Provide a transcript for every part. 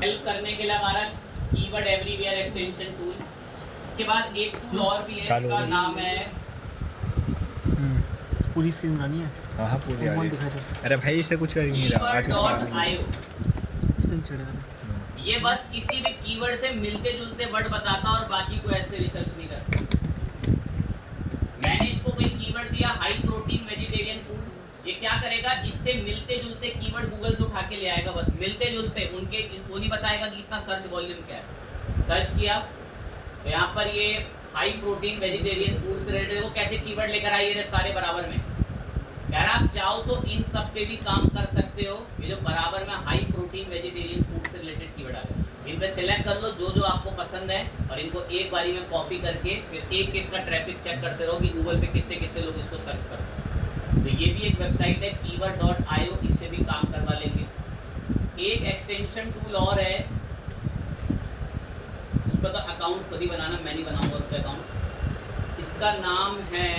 Help करने के लिए हमारा कीवर्ड एवरीवेयर एक्सटेंशन टूल। इसके बाद एक टूल और भी है, इसका नाम है पूरी स्क्रीन बनानी है। हाँ पूरी आ रही है। अरे भाई इससे कुछ कर ही नहीं रहा आज कीवर्ड.io। चढ़ेगा। ये बस किसी भी कीवर्ड से मिलते जुलते वर्ड बताता और बाकी को ऐसे रिसर्च नहीं करता। मैंने इसको कोई कीवर्ड दिया हाई प्रोटीन वेजिटेरियन फूड, ये क्या करेगा, इससे मिलते जुलते कीवर्ड गूगल से उठा के ले आएगा। बस मिलते जुलते, उनके वो नहीं बताएगा कि इतना सर्च वॉल्यूम क्या है। सर्च किया तो यहाँ पर ये हाई प्रोटीन वेजिटेरियन फूड से रिलेटेड वो कैसे कीवर्ड लेकर आइए सारे बराबर में। यार आप चाहो तो इन सब पे भी काम कर सकते हो। ये जो बराबर में हाई प्रोटीन वेजिटेरियन फूड से रिलेटेड कीवर्ड आ गए, इन पे सिलेक्ट कर लो जो जो आपको पसंद है और इनको एक बारी में कॉपी करके फिर एक एक का ट्रैफिक चेक करते रहो कि गूगल पे कितने कितने लोग इसको सर्च करते हैं। तो ये भी एक वेबसाइट है कीवर्ड.io, इससे भी काम करवा लेंगे। एक एक्सटेंशन टूल और है, उस पर तो अकाउंट खुद ही बनाना, मैं नहीं बनाऊंगा उस पर अकाउंट। इसका नाम है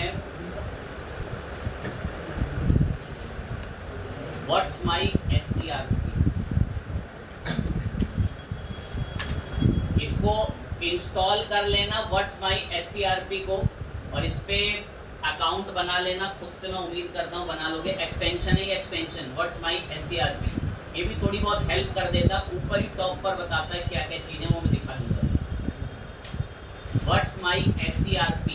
What's my SCRP। इसको इंस्टॉल कर लेना What's my SCRP को, और इस पे अकाउंट बना लेना खुद से। मैं उम्मीद करता हूँ बना लोगे। एक्सटेंशन है ये, एक्सटेंशन What's my SCRP, ये भी थोड़ी बहुत हेल्प कर देता। ऊपर ही टॉप पर बताता है क्या क्या चीज़ें, वो मैं दिखा दूंगा। What's my SCRP।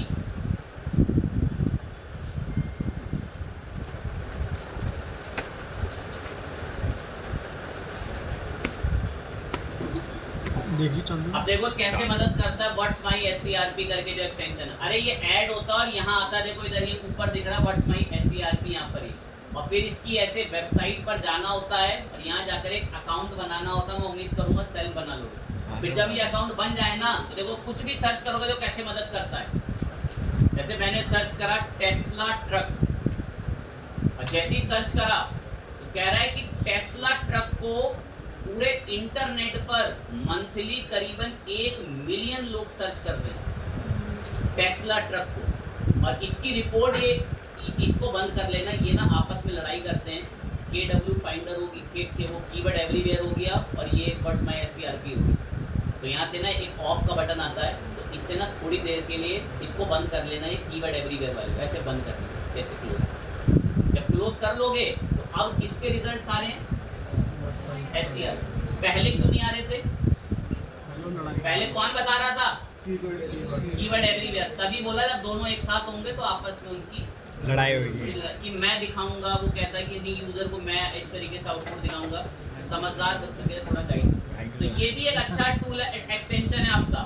अब देखो कैसे मदद करता है व्हाट्स माई SCRP करके जो एक्सटेंशन है। अरे ये ऐड होता है और यहाँ आता है, देखो इधर ये ऊपर दिख रहा है व्हाट्स माई SCRP यहाँ पर ही। और फिर इसकी ऐसे वेबसाइट पर जाना होता है और यहाँ जाकर एक अकाउंट बनाना होता है। मैं उम्मीद करूँगा सेल्फ बना लोगे। फिर जब ये अकाउंट बन जाए ना तो देखो कुछ भी सर्च करोगे तो कैसे मदद करता है। जैसे मैंने सर्च करा टेस्ला ट्रक, और जैसे ही सर्च करा तो कह रहा है कि टेस्ला ट्रक को पूरे इंटरनेट पर मंथली करीबन 1 मिलियन लोग सर्च कर रहे हैं टेस्ला ट्रक को। और इसकी रिपोर्ट ये, इसको बंद कर लेना। ये ना आपस में लड़ाई करते हैं। KW फाइंडर होगी, के वो कीवर्ड एवरीवेयर हो गया और ये व्हाट्स माय SCRP होगी। तो यहाँ से ना एक ऑफ का बटन आता है, तो इससे ना थोड़ी देर के लिए इसको बंद कर लेना। ये कीवर्ड एवरीवेयर वाले ऐसे बंद कर लेना, ऐसे क्लोज। जब क्लोज कर लोगे तो अब किसके रिजल्ट आ रहे हैं, SCRP। पहले क्यों नहीं आ रहे थे? पहले कौन बता रहा था, कीवर्ड एवरीवेयर। तभी बोला जब दोनों एक साथ होंगे तो आपस में उनकी लड़ाई होगी कि मैं दिखाऊंगा, वो कहता है कि नहीं यूजर को मैं इस तरीके से आउटपुट दिखाऊंगा। समझदार बच्चों के थोड़ा गाइड। तो ये भी एक अच्छा टूल है, एक्सटेंशन है आपका।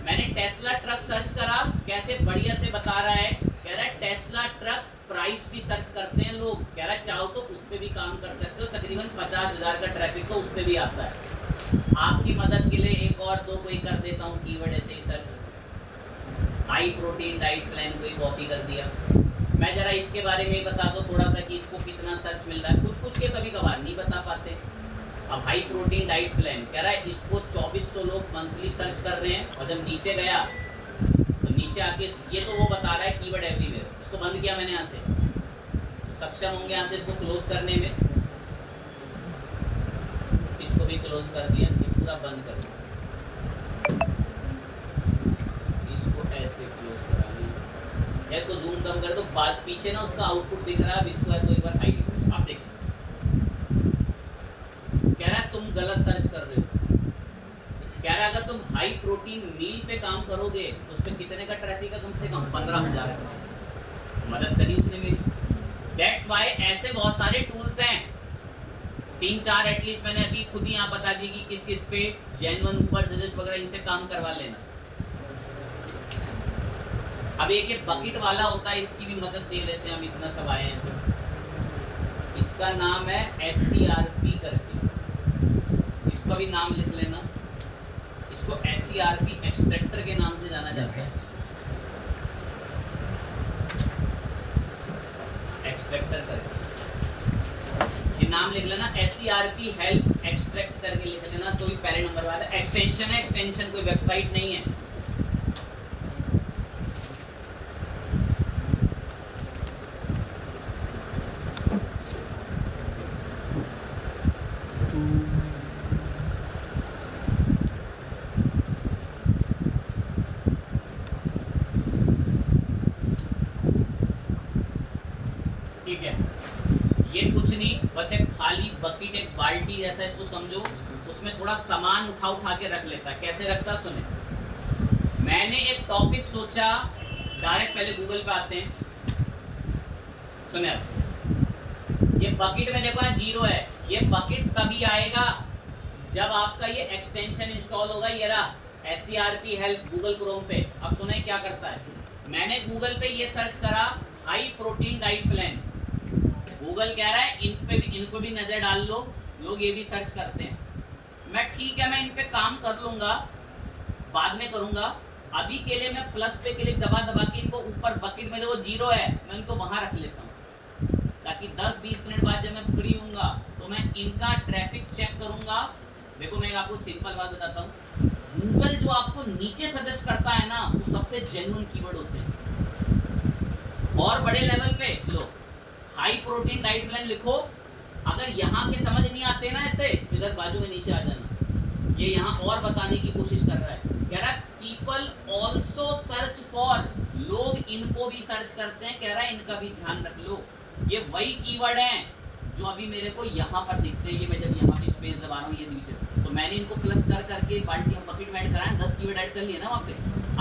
मैंने टेस्ला ट्रक सर्च करा, कैसे बढ़िया से बता रहा है। कह रहा है टेस्ला ट्रक प्राइस भी सर्च करते हैं लोग। कह रहा है चाहो तो उस पर भी काम कर सकते हो। तकरीबन 50,000 का ट्रैफिक तो उस पर भी आता है। आपकी मदद के लिए एक और दो कोई कर देता हूँ कीवर्ड ऐसे ही search. High protein diet plan कोई कॉपी कर दिया। मैं जरा इसके बारे में बता दो थोड़ा सा कि इसको कितना सर्च मिल रहा है। कुछ कुछ के कभी कभार नहीं बता पाते। अब हाई प्रोटीन डाइट प्लान कह रहा है इसको 2400 लोग मंथली सर्च कर रहे हैं। और जब नीचे गया तो नीचे आके ये तो वो बता रहा है कीवर्ड एवरीवेयर। इसको बंद किया मैंने यहाँ से, सक्षम होंगे यहाँ से इसको क्लोज करने में। इसको भी क्लोज कर दिया, ये पूरा बंद कर दिया। इसको ऐसे क्लोज करा दिया, इसको जूम कम कर दो। बाद पीछे ना उसका आउटपुट दिख रहा है। अब इसको है तो एक बार हाई रिफ्रेश आप देखो। कह रहा है तुम गलत सर्च कर रहे हो। कह रहा है अगर तुम हाई प्रोटीन मील पे काम करोगे तो उस पर कितने का ट्रैफिक है, कम से कम 15,000। मदद करी उसने मेरी। दैट्स वाई ऐसे बहुत सारे टूल्स हैं, 3-4 एटलीस्ट मैंने अभी खुद ही यहाँ बता दी कि किस किस पे जेन्युइन ऊबर सजेस्ट वगैरह इनसे काम करवा लेना। अब एक ये बकेट वाला होता है, इसकी भी मदद दे लेते हैं हम, इतना सब आए हैं तो। इसका नाम है SCRP करके, इसका भी नाम लिख लेना। इसको SCRP एक्सट्रैक्टर के नाम से जाना जाता है। एक्सट्रैक्टर करके ये नाम लिख लेना। SCRP हेल्प एक्सट्रैक्ट करके लिख लेना, तो भी पहले नंबर वाला एक्सटेंशन है। एक्सटेंशन कोई वेबसाइट नहीं है। है। ये कुछ नहीं, बस एक खाली बकेट, एक बाल्टी जैसा इसको समझो, उसमें थोड़ा सामान उठा के रख लेता है। कैसे रखता सुने, मैंने एक टॉपिक सोचा, डायरेक्ट पहले गूगल पे आते हैं, सुने ये बकेट में देखो 0 है, ये बकेट तभी आएगा जब आपका ये एक्सटेंशन इंस्टॉल होगा। ये रहा SCRP हेल्प गूगल क्रोम पे। अब सुने क्या करता है, मैंने गूगल पे ये सर्च करा high protein diet plan, Google कह रहा है इनको भी नजर डाल लो, लोग ये भी सर्च करते हैं। मैं ठीक है, मैं इन पे काम कर लूंगा, बाद में करूंगा, अभी के लिए मैं प्लस पे क्लिक दबा के इनको ऊपर बकेट में जो 0 है मैं इनको वहां रख लेता हूँ, ताकि 10-20 मिनट बाद जब मैं फ्री हूँगा तो मैं इनका ट्रैफिक चेक करूंगा। देखो मैं आपको सिंपल बात बताता हूँ, गूगल जो आपको नीचे सजेस्ट करता है ना, वो सबसे जेन्युइन कीवर्ड होते हैं। और बड़े लेवल पे लो हाई प्रोटीन डाइट प्लान लिखो, अगर यहाँ के समझ नहीं आते ना ऐसे, इधर बाजू में नीचे आ जाना। ये यहाँ और बताने की कोशिश कर रहा है, कह रहा है पीपल ऑल्सो सर्च फॉर, लोग इनको भी सर्च करते हैं, कह रहा है इनका भी ध्यान रख लो। ये वही कीवर्ड हैं जो अभी मेरे को यहाँ पर दिखते हैं। ये मैं जब यहाँ पे स्पेस दबा रहा हूँ, ये नीचे, तो मैंने इनको प्लस करके बाल्टी हम बकेट में ऐड कराए, 10 कीवर्ड ऐड कर लिए ना वहाँ पे।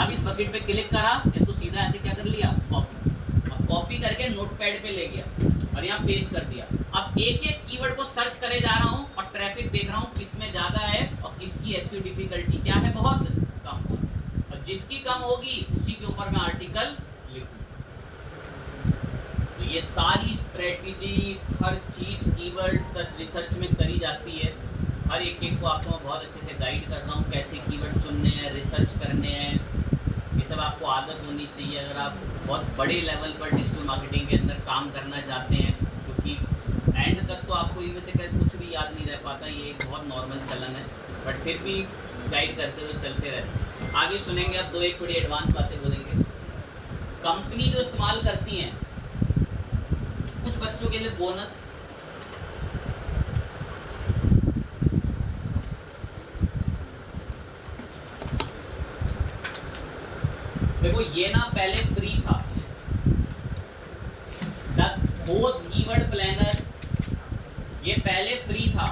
अब इस बकेट पे क्लिक करा, इसको सीधा ऐसे क्या कर लिया, कॉपी। अब कॉपी करके नोटपैड पे ले गया और यहाँ पेस्ट कर दिया। अब एक एक कीवर्ड को सर्च करे जा रहा हूँ और ट्रैफिक देख रहा हूँ किस में ज़्यादा है और किसकी SEO डिफिकल्टी क्या है, बहुत कम, और जिसकी कम होगी उसी के ऊपर मैं आर्टिकल लिखूँ। तो ये सारी स्ट्रेटजी, हर चीज़ कीवर्ड रिसर्च में करी जाती है। हर एक को आपको मैं बहुत अच्छे से गाइड कर रहा हूँ, कैसे कीवर्ड चुनने हैं, रिसर्च करने हैं, ये सब आपको आदत होनी चाहिए अगर आप बहुत बड़े लेवल पर डिजिटल मार्केटिंग के अंदर काम करना चाहते हैं। क्योंकि एंड तक तो आपको इनमें से कुछ भी याद नहीं रह पाता, ये एक बहुत नॉर्मल चलन है, बट फिर भी गाइड करते हुए चलते रहते हैं। आगे सुनेंगे, अब 2-1 थोड़ी एडवांस बातें बोलेंगे। कंपनी जो इस्तेमाल करती हैं, कुछ बच्चों के लिए बोनस, देखो ये ना पहले फ्री था, द होस्ट कीवर्ड प्लानर, ये पहले फ्री था।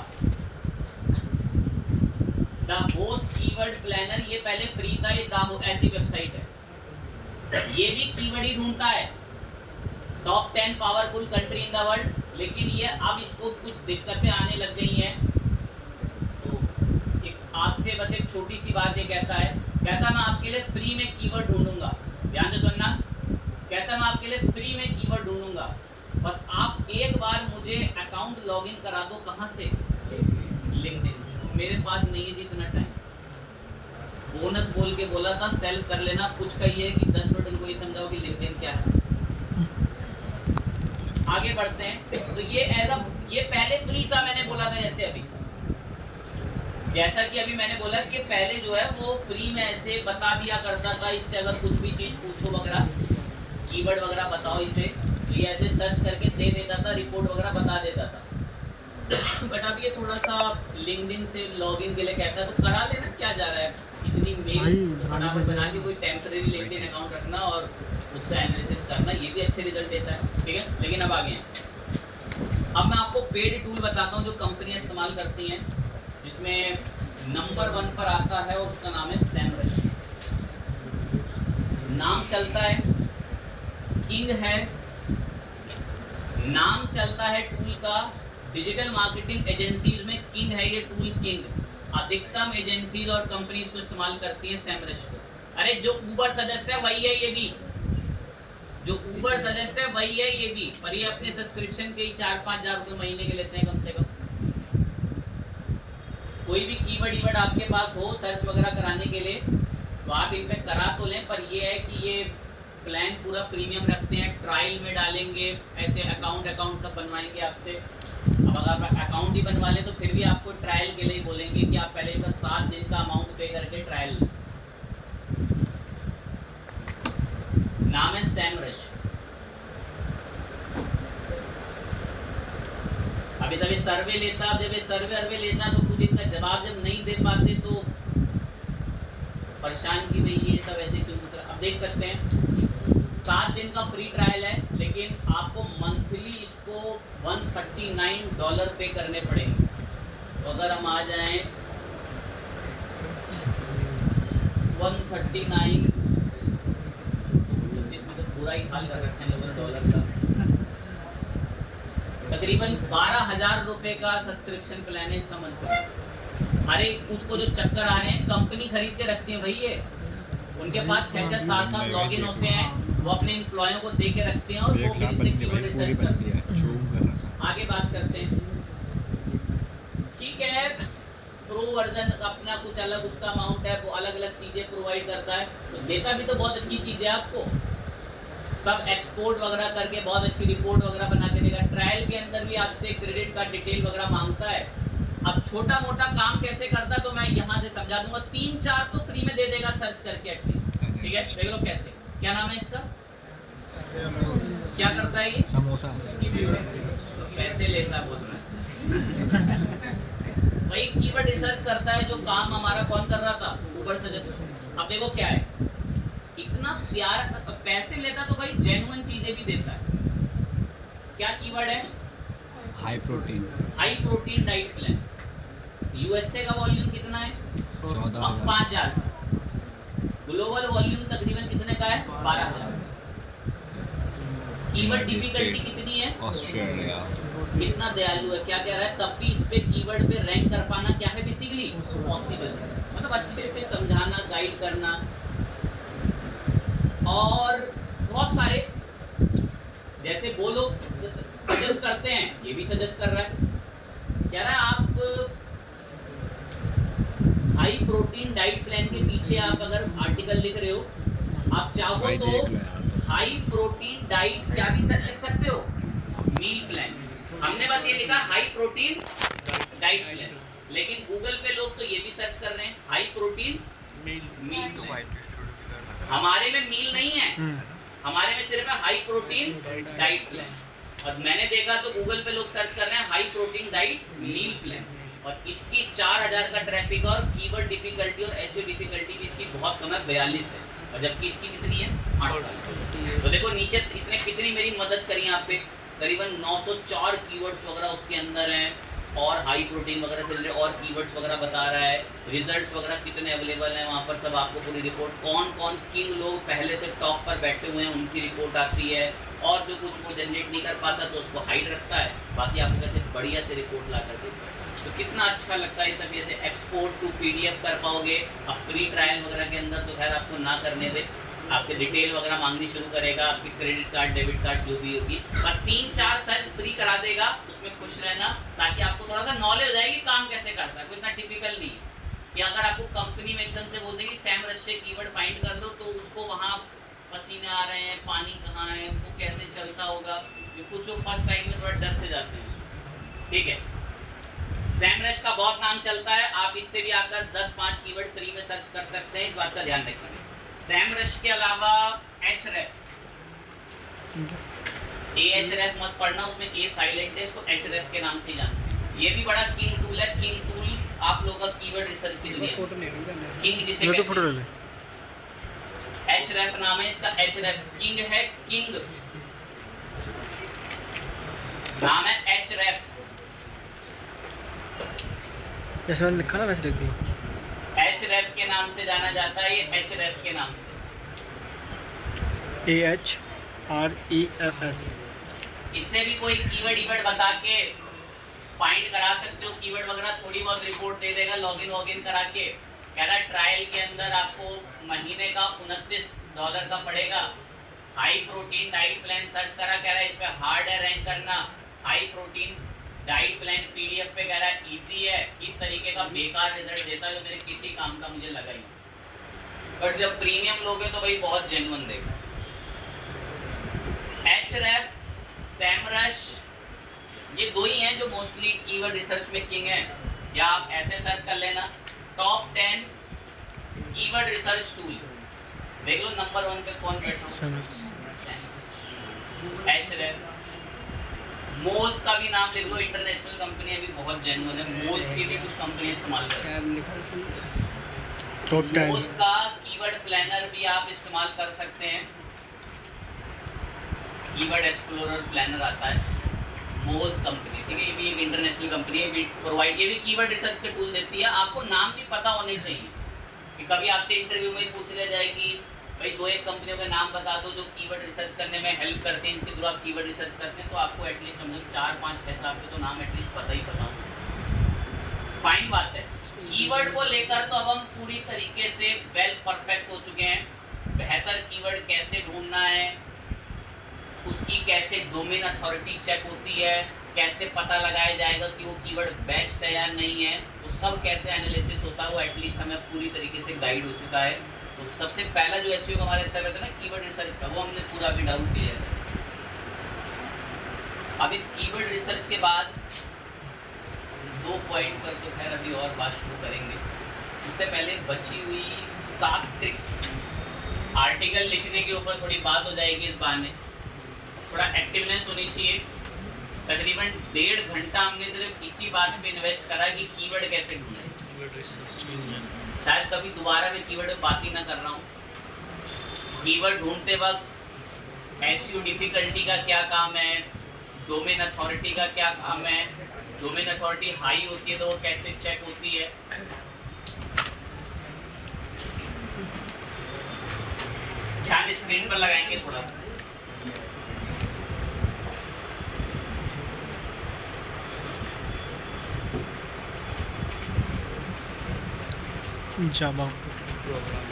द होस्ट कीवर्ड प्लानर ये पहले फ्री था, ये ऐसी वेबसाइट है, ये भी कीवर्ड ही ढूंढता है, top 10 powerful country in the world. लेकिन ये अब इसको कुछ दिक्कतें आने लग गई हैं। तो आपसे बस एक छोटी सी बात ये कहता मैं आपके लिए फ्री में कीवर्ड ढूंढूंगा, ध्यान से सुनना, कहता मैं आपके लिए फ्री में कीवर्ड ढूंढूंगा, बस आप एक बार मुझे अकाउंट लॉगिन करा दो। कहाँ से? लिंक्डइन। मेरे पास नहीं है जी इतना टाइम। बोनस बोल के बोला था सेल्फ कर लेना, कुछ कहिए कि 10 मिनट उनको ये समझाओ कि लिंक्डइन क्या है। आगे बढ़ते हैं। तो ये पहले फ्री था, मैंने बोला था जैसा कि अभी मैंने बोला कि पहले जो है वो फ्री में ऐसे बता दिया करता था, इससे अगर कुछ भी चीज़ पूछो वगैरह, कीवर्ड वगैरह बताओ इसे, तो ये ऐसे सर्च करके दे देता था, रिपोर्ट वगैरह बता देता था। बट अब ये थोड़ा सा लिंक्डइन से लॉगिन के लिए कहता है, तो करा लेना, क्या जा रहा है इतनी मेल फटाफट बना के कोई टेम्परेरी लिंक्डइन अकाउंट रखना और उससे एनालिसिस करना, ये भी अच्छे रिजल्ट देता है, ठीक है। लेकिन अब आगे हैं, अब मैं आपको पेड टूल बताता हूँ जो कंपनियाँ इस्तेमाल करती हैं, जिसमें नंबर 1 पर आता है और उसका नाम है सैमरश। नाम चलता है, किंग है, नाम चलता है टूल का, डिजिटल मार्केटिंग एजेंसीज में किंग है ये टूल, किंग। अधिकतम एजेंसीज और कंपनीज को इस्तेमाल करती है सैमरश को। अरे जो ऊबर सजेस्ट है वही है ये भी, जो ऊबर सजेस्ट है वही है ये भी, पर ये अपने सब्सक्रिप्शन के 4-5 हज़ार रुपये महीने के लेते हैं कम से कम। कोई भी कीवर्ड आपके पास हो सर्च वगैरह कराने के लिए तो आप इन पे करा तो लें, पर ये है कि ये प्लान पूरा प्रीमियम रखते हैं, ट्रायल में डालेंगे, ऐसे अकाउंट सब बनवाएंगे आपसे। अब अगर आप अकाउंट ही बनवा लें तो फिर भी आपको ट्रायल के लिए बोलेंगे कि आप पहले इनका 7 दिन का अमाउंट पे करके ट्रायल। नाम है सैमरश। अभी तभी सर्वे लेता, जब ये सर्वे लेता तो खुद इतना जवाब जब नहीं दे पाते तो परेशान की भाई ये सब ऐसे क्यों पूछ रहा। अब देख सकते हैं 7 दिन का फ्री ट्रायल है, लेकिन आपको मंथली आपको $139 पे करने पड़ेंगे। तो अगर हम आ जाएं 139, जिसमें तो पूरा ही हाल कर रखे हैं लोगों ने डॉलर का, तकरीबन 12,000 रुपए का सब्सक्रिप्शन प्लान है इसका मंथली। अरे मुझको जो चक्कर आ रहे हैं, कंपनी खरीद के रखती है भाई ये, उनके पास 6-6, 7-7 लॉगिन होते हैं, वो अपने एम्प्लॉयों को दे के रखते हैं और वो फिर इससे कीवर्ड रिसर्च करते हैं। आगे बात करते हैं। ठीक है, प्रो वर्जन अपना कुछ अलग उसका अमाउंट है, वो अलग अलग चीज़ें प्रोवाइड करता है, तो देता भी तो बहुत अच्छी चीज़ है आपको, सब एक्सपोर्ट वगैरह करके बहुत अच्छी रिपोर्ट वगैरह बना के देगा। ट्रायल के अंदर भी आपसे क्रेडिट का डिटेल वगैरह मांगता है। अब छोटा मोटा काम कैसे करता है तो मैं यहाँ से समझा दूंगा, 3-4 तो फ्री में दे देगा सर्च करके एटलीस्ट। ठीक है, देख लो कैसे, क्या नाम है इसका, क्या करता है ये, समोसा, पैसे लेता है बोल रहा है भाई। कीवर्ड रिसर्च करता है, जो काम हमारा कौन कर रहा था, गूगल सजेस्ट। अब देखो क्या है, इतना प्यारा, पैसे लेता तो भाई जेन्युइन चीजें भी देता है। क्या कीवर्ड है, high protein diet plan. USA का वॉल्यूम कितना है, 14,000, 5,000 का। ग्लोबल वॉल्यूम तकरीबन कितने का है, 12,000। कीवर्ड डिफिकल्टी कितनी है, ऑस्ट्रेलिया। कितना दयालु है, क्या कह रहा है, तब भी इस पे कीवर्ड पे रैंक कर पाना क्या है, बेसिकली पॉसिबल। मतलब अच्छे से समझाना, गाइड करना, और बहुत सारे, जैसे वो लोग सजेस्ट करते हैं, ये भी सजेस्ट कर रहा है, कह रहा है आप हाई प्रोटीन डाइट प्लान के पीछे आप अगर आर्टिकल लिख रहे हो, आप चाहो तो हाई प्रोटीन डाइट क्या भी लिख सकते हो, मील प्लान। हमने बस ये लिखा हाई प्रोटीन डाइट प्लान, लेकिन गूगल पे लोग तो ये भी सर्च कर रहे हैं हाई प्रोटीन मील प्लान। हमारे में मील नहीं है, हमारे में सिर्फ है हाई प्रोटीन डाइट प्लान। और मैंने देखा तो गूगल पे लोग सर्च कर रहे हैं high protein diet meal plan, और इसकी 4,000 का ट्रैफिक, और कीवर्ड डिफिकल्टी और एसईओ डिफिकल्टी भी इसकी बहुत कम है, 42 है, और जबकि इसकी कितनी है, 8। तो देखो नीचे इसने कितनी मेरी मदद करी, यहाँ पे करीबन 904 कीवर्ड्स वगैरह उसके अंदर हैं, और हाई प्रोटीन वगैरह से रिलेटेड और कीवर्ड्स वगैरह बता रहा है, रिजल्ट्स वगैरह कितने अवेलेबल हैं वहाँ पर, सब आपको पूरी रिपोर्ट, कौन कौन किन लोग पहले से टॉप पर बैठे हुए हैं उनकी रिपोर्ट आती है, और जो कुछ वो जनरेट नहीं कर पाता तो उसको हाइड रखता है, बाकी आपको कैसे बढ़िया से रिपोर्ट ला कर देता है। तो कितना अच्छा लगता है ये सब, जैसे एक्सपोर्ट टू PDF कर पाओगे। अब फ्री ट्रायल वगैरह के अंदर तो खैर आपको ना करने दे, आपसे डिटेल वगैरह मांगनी शुरू करेगा, आपकी क्रेडिट कार्ड डेबिट कार्ड जो भी होगी, पर 3-4 सर्च फ्री करा देगा, उसमें खुश रहना, ताकि आपको थोड़ा सा नॉलेज हो जाएगी काम कैसे करता है। कोई इतना टिपिकल नहीं कि अगर आपको कंपनी में एकदम से बोल देंगे सैमरश से कीवर्ड फाइंड कर दो, तो उसको वहाँ पसीने आ रहे हैं, पानी कहाँ है, वो कैसे चलता होगा, ये कुछ लोग फर्स्ट टाइम में थोड़ा डर से जाते हैं। ठीक है, सैमरश का बहुत नाम चलता है, आप इससे भी आकर 10-5 कीवर्ड फ्री में सर्च कर सकते हैं, इस बात का ध्यान रखिए। सैमरश के अलावा Href, Ahref मत पढ़ना, उसमें A साइलेंट है, इसको Href के नाम से ही जानते। ये भी बड़ा किंग टूल है, किंग टूल आप लोगों का कीवर्ड रिसर्च की दुनिया में किंग जिसे कहते हैं। Href नाम है इसका, Href किंग है, किंग नाम है Href, जैसे मैंने लिखा ना वैसे लिख दी। Href के नाम से जाना जाता है, ये Href के नाम से, AHREFS। इससे भी कोई कीवर्ड बता के फाइंड करा सकते हो, कीवर्ड वगैरह थोड़ी बहुत रिपोर्ट दे देगा, लॉगिन करा के। कह रहा है ट्रायल के अंदर आपको महीने का $29 का पड़ेगा। High protein diet plan search करा, कह रहा है इस पे हार्ड है रैंक करना। High protein diet plan PDF पे कह रहा है इजी है, इस तरीके का बेकार रिजल्ट देता है जो मेरे किसी काम का मुझे लगा ही, बट जब प्रीमियम लोगे तो भाई बहुत जेन्युइन देगा। Href, सैमरश, ये दो ही हैं जो मोस्टली कीवर्ड रिसर्च में किंग हैं, या आप ऐसे सर्च कर लेना टॉप 10 कीवर्ड रिसर्च टूल, देख लो नंबर 1 पे कौन बैठा है, Href। मोज का भी नाम लिख लो, इंटरनेशनल कंपनी अभी बहुत जेन्युइन है, मोज की भी कुछ कंपनी इस्तेमाल करती हैं। मोज का कीवर्ड प्लानर भी आप इस्तेमाल कर सकते हैं, कीवर्ड एक्सप्लोरर प्लानर आता है, मोज कंपनी, ठीक है, ये भी एक इंटरनेशनल कंपनी है, प्रोवाइड, ये भी कीवर्ड रिसर्च के टूल देती है। आपको नाम भी पता होने चाहिए कि कभी आपसे इंटरव्यू में पूछ लिया जाए कि भाई 2-1 कंपनियों के नाम बता दो जो कीवर्ड रिसर्च करने में हेल्प करते हैं, इसके थ्रू आप कीवर्ड रिसर्च करते हैं, तो आपको एटलीस्ट कम से कम 4, 5, 6 साल के तो नाम एटलीस्ट पता ही पता हो। फाइन बात है। कीवर्ड को लेकर तो अब हम पूरी तरीके से वेल परफेक्ट हो चुके हैं। बेहतर कीवर्ड कैसे ढूंढना है, उसकी कैसे डोमेन अथॉरिटी चेक होती है, कैसे पता लगाया जाएगा कि वो कीवर्ड बेस्ट है या नहीं है, वो सब कैसे एनालिसिस होता है, वो एटलीस्ट हमें पूरी तरीके से गाइड हो चुका है। तो सबसे पहला जो एसईओ का हमारा स्टेप है ना कीवर्ड रिसर्च का, वो हमने पूरा अभी डाउन किया है। अब इस कीवर्ड रिसर्च के बाद 2 पॉइंट पर तो खैर अभी और बात शुरू करेंगे, उससे पहले बची हुई 7 ट्रिक्स। आर्टिकल लिखने के ऊपर थोड़ी बात हो जाएगी इस बार में, थोड़ा एक्टिवनेस होनी चाहिए। तकरीबन 1.5 घंटा हमने सिर्फ इसी बात पे इन्वेस्ट करा कि कीवर्ड कैसे ढूंढें। शायद कभी दोबारा मैं कीवर्ड पे बात ही ना कर रहा हूँ। कीवर्ड ढूंढते वक्त एसईओ डिफिकल्टी का क्या काम है, डोमेन अथॉरिटी का क्या काम है, डोमेन अथॉरिटी हाई होती है तो वो कैसे चेक होती है। ध्यान स्क्रीन पर लगाएंगे थोड़ा सा। जावा प्रोग्राम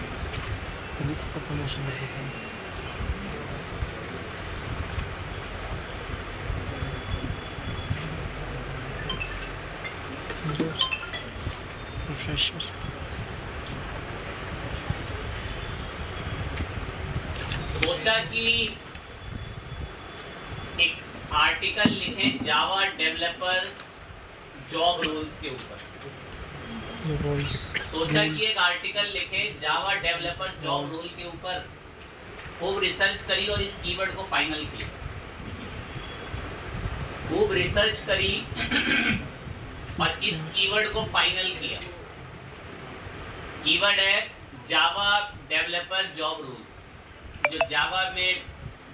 सर्विस का प्रमोशन है। प्रोफेसर सोचा कि एक आर्टिकल लिखें जावा डेवलपर जॉब रोल्स के ऊपर। सोचा कि एक आर्टिकल लिखे जावा डेवलपर जॉब रोल के ऊपर, खूब रिसर्च करी और इस कीवर्ड को फाइनल किया। खूब रिसर्च करी और इस कीवर्ड को फाइनल किया। कीवर्ड है जावा डेवलपर जॉब रोल। जो जावा में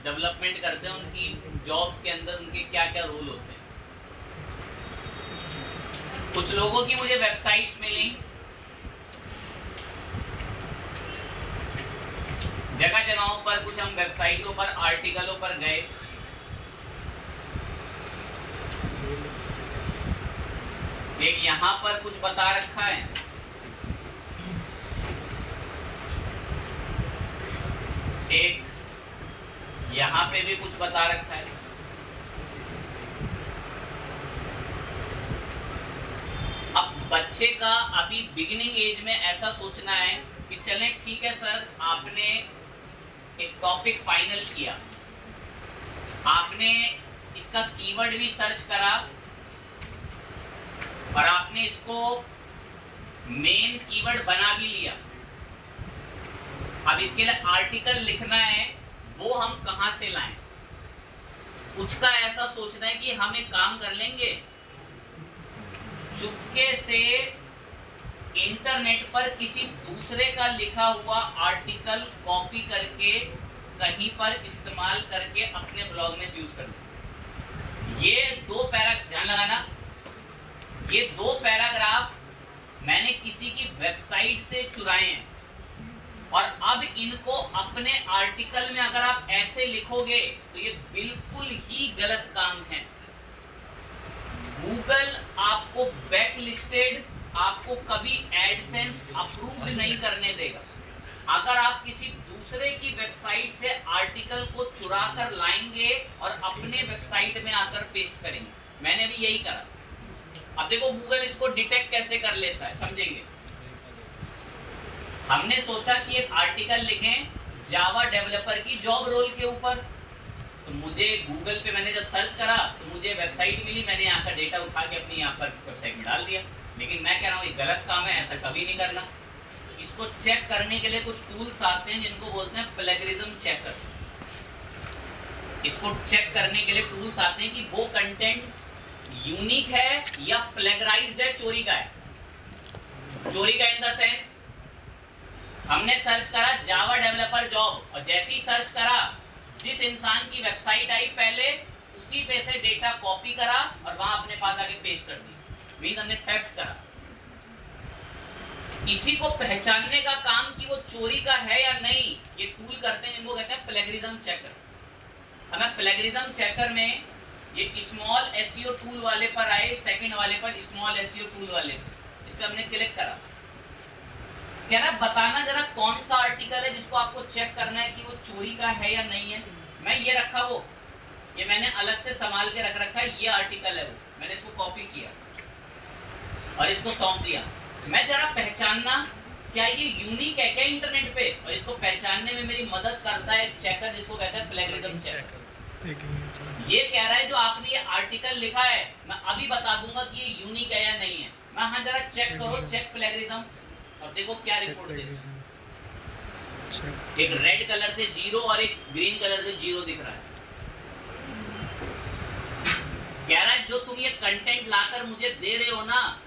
डेवलपमेंट करते हैं उनकी जॉब्स के अंदर उनके क्या क्या रोल होते हैं। कुछ लोगों की मुझे वेबसाइट्स मिली, जगह जगहों पर कुछ हम वेबसाइटों पर आर्टिकलों पर गए, एक यहां पर कुछ बता रखा है, एक यहां पे भी कुछ बता रखा है। अब बच्चे का अभी बिगिनिंग एज में ऐसा सोचना है कि चलें ठीक है सर, आपने एक टॉपिक फाइनल किया, आपने इसका कीवर्ड भी सर्च करा और आपने इसको मेन कीवर्ड बना भी लिया। अब इसके लिए आर्टिकल लिखना है, वो हम कहां से लाएं? कुछ का ऐसा सोचना है कि हम एक काम कर लेंगे, चुपके से इंटरनेट पर किसी दूसरे का लिखा हुआ आर्टिकल कॉपी करके कहीं पर इस्तेमाल करके अपने ब्लॉग में यूज कर लें। ये 2 पैराग्राफ ध्यान लगाना, ये 2 पैराग्राफ मैंने किसी की वेबसाइट से चुराए हैं और अब इनको अपने आर्टिकल में अगर आप ऐसे लिखोगे तो ये बिल्कुल ही गलत काम है। गूगल आपको बैक लिस्टेड, आपको कभी एडसेंस अप्रूव नहीं करने देगा। अगर आप किसी दूसरे की वेबसाइट से आर्टिकल को चुरा कर लाएंगे और अपने वेबसाइट में आकर पेस्ट करेंगे, मैंने भी यही करा। अब देखो गूगल इसको डिटेक्ट कैसे कर लेता है, समझेंगे। हमने सोचा कि एक आर्टिकल लिखें जावा डेवलपर की जॉब रोल के ऊपर, तो मुझे गूगल पे मैंने जब सर्च करा तो मुझे वेबसाइट मिली, मैंने यहाँ का डेटा उठा के अपनी यहाँ पर वेबसाइट में डाल दिया। लेकिन मैं कह रहा हूँ ये गलत काम है, ऐसा कभी नहीं करना। तो इसको चेक करने के लिए कुछ टूल्स आते हैं जिनको बोलते हैं प्लेगरिज्म चेकर। इसको चेक करने के लिए टूल्स आते हैं कि वो कंटेंट यूनिक है या प्लेगराइज्ड है, चोरी का है। चोरी का इन द सेंस हमने सर्च करा जावा डेवलपर जॉब और जैसे ही सर्च करा जिस इंसान की वेबसाइट आई पहले उसी पे से डेटा कॉपी करा और वहां अपने पास आके पेस्ट कर दी, मींस हमने थेफ्ट करा। इसी को पहचानने का काम कि वो चोरी का है या नहीं, ये टूल करते हैं जिनको कहते हैं प्लेगरिज्म चेकर। अब मैं प्लेगरिज्म चेकर में ये स्मॉल एसईओ टूल वाले पर आए, सेकंड वाले पर स्मॉल एसईओ टूल वाले पर, इस पे हमने क्लिक करा। कह रहा बताना जरा कौन सा आर्टिकल है जिसको आपको चेक करना है कि वो चोरी का है या नहीं है। मैं ये रखा, वो ये मैंने अलग से संभाल के रख रखा है, ये आर्टिकल है वो, मैंने इसको कॉपी किया और इसको सौंप दिया। मैं जरा पहचानना क्या ये यूनिक है क्या इंटरनेट पे, और इसको पहचानने में मेरी मदद करता है चेकर जिसको कहते हैं प्लेगरिज्म चेकर। ये कह रहा है जो आपने ये आर्टिकल लिखा है, मैं अभी बता दूंगा कि ये यूनिक है या नहीं है। मैं हाँ जरा चेक करो, चेक प्लेगरिज्म, और देखो क्या रिपोर्ट देती है। एक रेड कलर से 0 और एक ग्रीन कलर से 0 दिख रहा है। कह रहा है जो तुम ये कंटेंट लाकर मुझे दे रहे हो ना,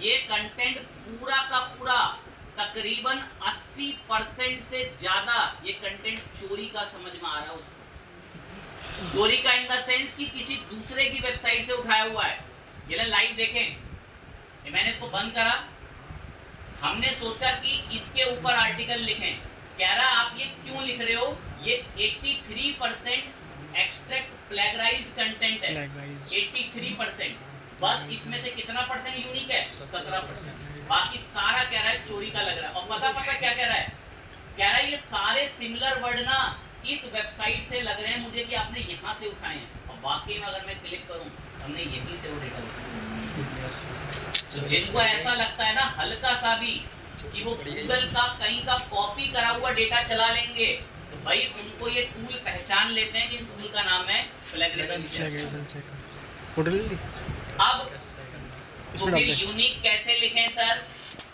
ये कंटेंट पूरा का पूरा तकरीबन 80% से ज्यादा ये कंटेंट चोरी का समझ में आ रहा है उसको। चोरी का इन द सेंस कि किसी दूसरे की वेबसाइट से उठाया हुआ है। ये लाइव देखें, ये मैंने इसको बंद करा, हमने सोचा कि इसके ऊपर आर्टिकल लिखें। कह रहा आप ये क्यों लिख रहे हो, ये 83% एक्सट्रैक्ट प्लेगराइज्ड कंटेंट है, 83%। बस इसमें से कितना परसेंट यूनिक है, 17%। बाकी सारा कह रहा है चोरी का लग रहा है। और पता क्या कह रहा है, कह रहा है ये सारे सिमिलर वर्ड ना इस वेबसाइट से लग रहे हैं मुझे कि आपने यहाँ से उठाए हैं। और वाकई में अगर मैं क्लिक करूँ, हमने यहीं से वो डेटा उठाया। जिनको ऐसा लगता है ना हल्का सा भी कि वो गूगल का कहीं का कॉपी करा हुआ डेटा चला लेंगे, तो भाई उनको ये टूल पहचान लेते हैं, जिन टूल का नाम है प्लेगरिज्म चेकर। अब तो फिर यूनिक कैसे लिखें सर?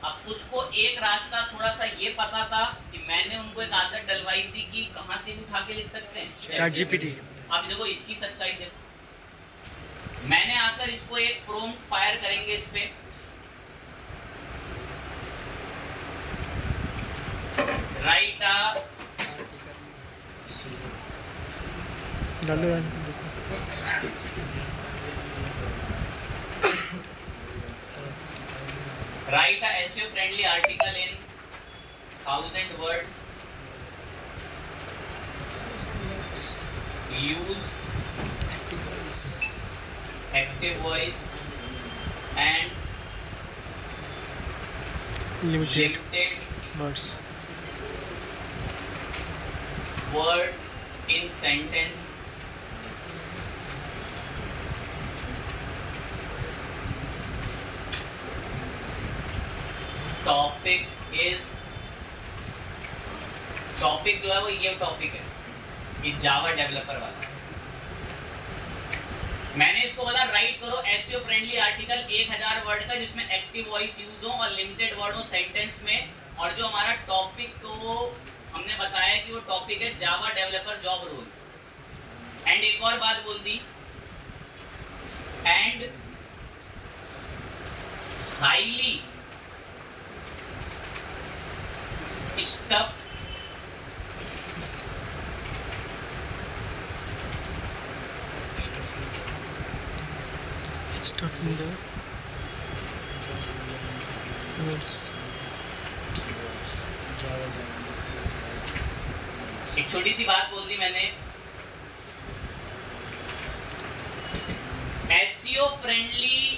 अब कुछ को एक रास्ता थोड़ा सा ये पता था कि मैंने उनको एक आदत डलवाई थी कि कहाँ से भी उठा के लिख सकते हैं, ChatGPT। अब देखो इसकी सच्चाई देखो, मैंने आकर इसको एक प्रॉम्प्ट फायर करेंगे इस पे, right write a SEO friendly article in 1000 words, use active voice and limited words in sentence. Topic जो है वो ये टॉपिक है, ये जावा डेवलपर वाला। मैंने इसको बोला राइट करो एसईओ फ्रेंडली आर्टिकल 1000 वर्ड का जिसमें एक्टिव वॉइस यूज हो और लिमिटेड वर्ड हो सेंटेंस में। और जो हमारा टॉपिक तो हमने बताया कि वो टॉपिक है Java developer job role. And एक और बात बोल दी, and highly stuff in the words। एक छोटी सी बात बोल दी मैंने, एसईओ फ्रेंडली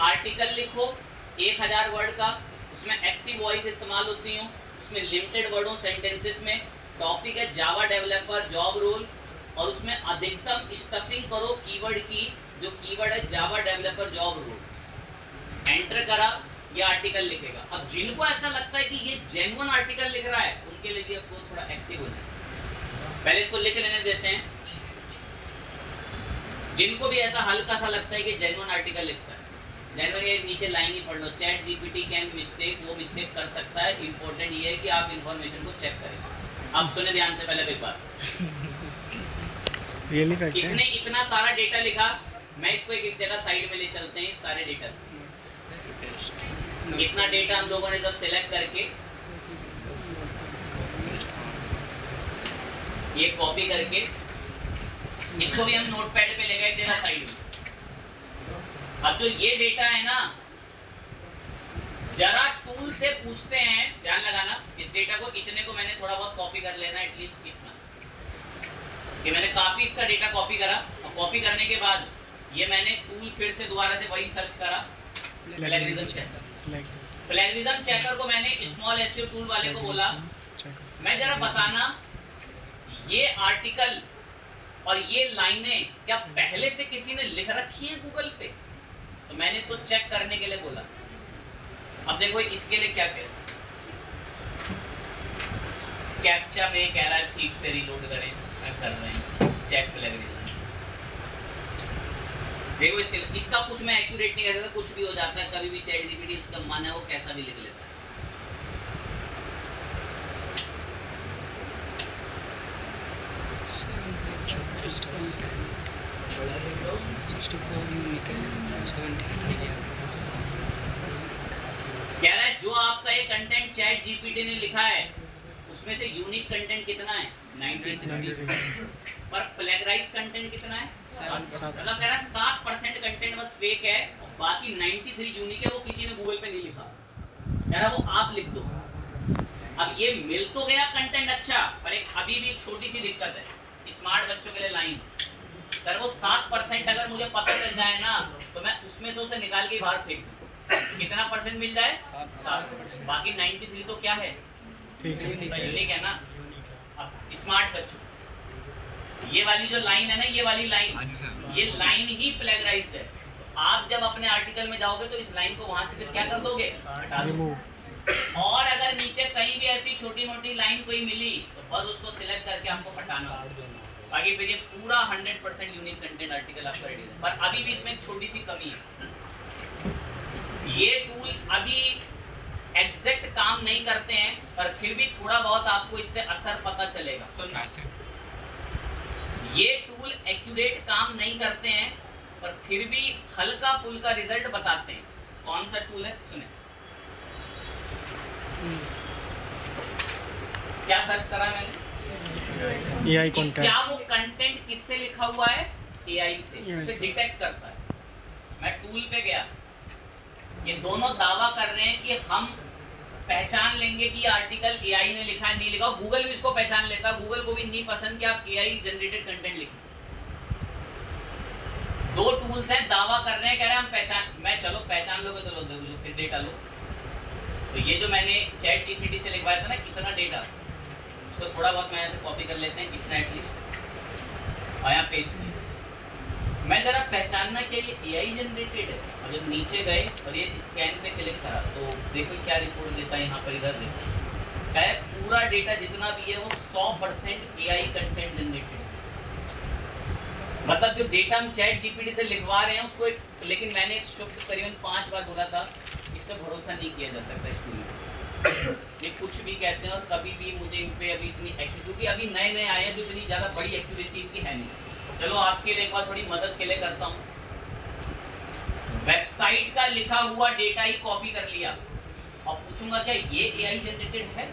आर्टिकल लिखो 1000 वर्ड का, उसमें एक्टिव वॉइस इस्तेमाल होती हो, उसमें लिमिटेड वर्ड हो सेंटेंसेस में, टॉपिक है जावा डेवलपर जॉब रोल, और उसमें अधिकतम स्टफिंग करो कीवर्ड की, जो कीवर्ड है Java developer job role. Enter करा, ये आर्टिकल लिखेगा। अब जिनको ऐसा लगता है कि ये जेन्युइन आर्टिकल लिख रहा है, उनके लिए भी आपको थोड़ा एक्टिव हो जाए। पहले इसको लिख लेने देते हैं। जिनको भी ऐसा हल्का सा लगता है कि जेन्युइन आर्टिकल लिखता है, जेन्युइन, ये नीचे लाइन ही पढ़ लो, चैट जीपीटी कैन मिस्टेक, वो मिस्टेक कर सकता है। इंपॉर्टेंट ये है कि आप इंफॉर्मेशन को चेक करें। अब सुने ध्यान से पहले एक बात, इसने इतना सारा डेटा लिखा, मैं इसको एक जगह साइड में ले चलते हैं। सारे डेटा, इतना डेटा हम लोगों ने जब सिलेक्ट करके ये कॉपी करके इसको भी हम नोटपैड पे ले गए, एक जगह साइड में। अब जो ये डेटा है ना, जरा टूल से पूछते हैं, ध्यान लगाना, इस डेटा को इतने को मैंने थोड़ा बहुत कॉपी कर लेना, एटलीस्ट इतना कि मैंने काफी इसका डेटा कॉपी करा, और कॉपी करने के बाद ये मैंने टूल फिर से दोबारा से वही सर्च करा, प्लेगरिज्म चेकर। प्लेगरिज्म चेकर को मैंने स्मॉल एसईओ टूल वाले को बोला, मैं जरा बताना ये आर्टिकल और ये लाइनें क्या पहले से किसी ने लिख रखी है गूगल पे, तो मैंने इसको चेक करने के लिए बोला। अब देखो इसके लिए क्या कह रहा है, कैप्चा में कह रहा है ठीक से रीलोड करें, कर रहे हैं चेक प्लेगरिज्म। देखो इसका कुछ मैं एक्यूरेट नहीं कर सकता, कुछ भी हो जाता है, कभी भी चैट जीपीटी इसका मन है वो कैसा भी लिख लेता है। कह रहा है जो आपका ये कंटेंट चैट जीपीटी ने लिखा है उसमें से यूनिक कंटेंट कितना है 93, पर प्लेगराइज कंटेंट कितना है 7%। मतलब कह रहा है 7% कंटेंट बस फेक है और बाकी 93 यूनिक है, वो किसी ने गूगल पे नहीं लिखा। कह रहा वो आप लिख दो। अब ये मिल तो गया कंटेंट अच्छा, पर एक अभी भी एक छोटी सी दिक्कत है स्मार्ट बच्चों के लिए लाइन, सर वो 7% अगर मुझे पता चल जाए ना तो मैं उसमें से उसे निकाल के बाहर फेंक दूं, कितना परसेंट मिल जाए 7%, बाकी 93 तो क्या है यूनिक है ना। अब स्मार्ट बच्चों ये वाली जो लाइन है ना, ये वाली लाइन, ये लाइन ही प्लेगराइज्ड है। आप जब अपने आर्टिकल में जाओगे तो इस लाइन को वहां से फिर क्या कर दोगे, हटा दो। और अगर नीचे कहीं भी ऐसी छोटी मोटी लाइन कोई मिली तो बस उसको सिलेक्ट करके आपको हटाना होगा, बाकी फिर ये पूरा 100% यूनिक कंटेंट आर्टिकल आपका रेडी है। पर अभी भी इसमें एक छोटी सी कमी है, ये टूल अभी एग्जैक्ट काम नहीं करते हैं, पर फिर भी थोड़ा बहुत आपको इससे असर पता चलेगा। सुनना, ये टूल एक्यूरेट काम नहीं करते हैं पर फिर भी हल्का फुल्का रिजल्ट बताते हैं। कौन सा टूल है सुने, क्या सर्च करा मैंने, एआई कंटेंट, क्या वो कंटेंट किससे लिखा हुआ है, एआई से, उसे डिटेक्ट करता है। मैं टूल पे गया, ये दोनों दावा कर रहे हैं कि हम पहचान लेंगे कि ये आर्टिकल एआई ने लिखा है, नहीं लिखा। गूगल भी इसको पहचान लेता है, गूगल को भी नहीं पसंद कि आप एआई जनरेटेड कंटेंट लिखें। दो टूल्स हैं, दावा कर रहे हैं, कह रहे हैं हम पहचान, मैं चलो पहचान लोगे तो लो फिर डेटा लो। तो ये जो मैंने चैट जीपीटी से लिखवाया था ना कितना डेटा, उसको थोड़ा बहुत मैं ऐसे कॉपी कर लेते हैं, इतना एटलीस्ट, और यहाँ पेस्ट किया। मैं जरा पहचानना क्या ये एआई जनरेटेड है, और जब नीचे गए और ये स्कैन पे क्लिक करा तो देखो क्या रिपोर्ट देता है, यहाँ पर इधर देखो क्या है, पूरा डेटा जितना भी है वो 100% एआई कंटेंट जनरेटेड है। मतलब जो डेटा हम चैट जीपीटी से लिखवा रहे हैं उसको लेकिन मैंने एक शिफ्ट करीबन 5 बार बोला था, इस पर भरोसा नहीं किया जा सकता स्कूल ये कुछ भी कहते हैं, और कभी भी मुझे इन पे अभी इतनी क्योंकि अभी नए नए आए हैं तो इतनी ज़्यादा बड़ी एक्यूरेसी इनकी है नहीं। चलो आपके लिए एक बार थोड़ी मदद के लिए करता हूँ, वेबसाइट का लिखा हुआ डेटा ही कॉपी कर लिया और पूछूंगा क्या ये एआई जनरेटेड है,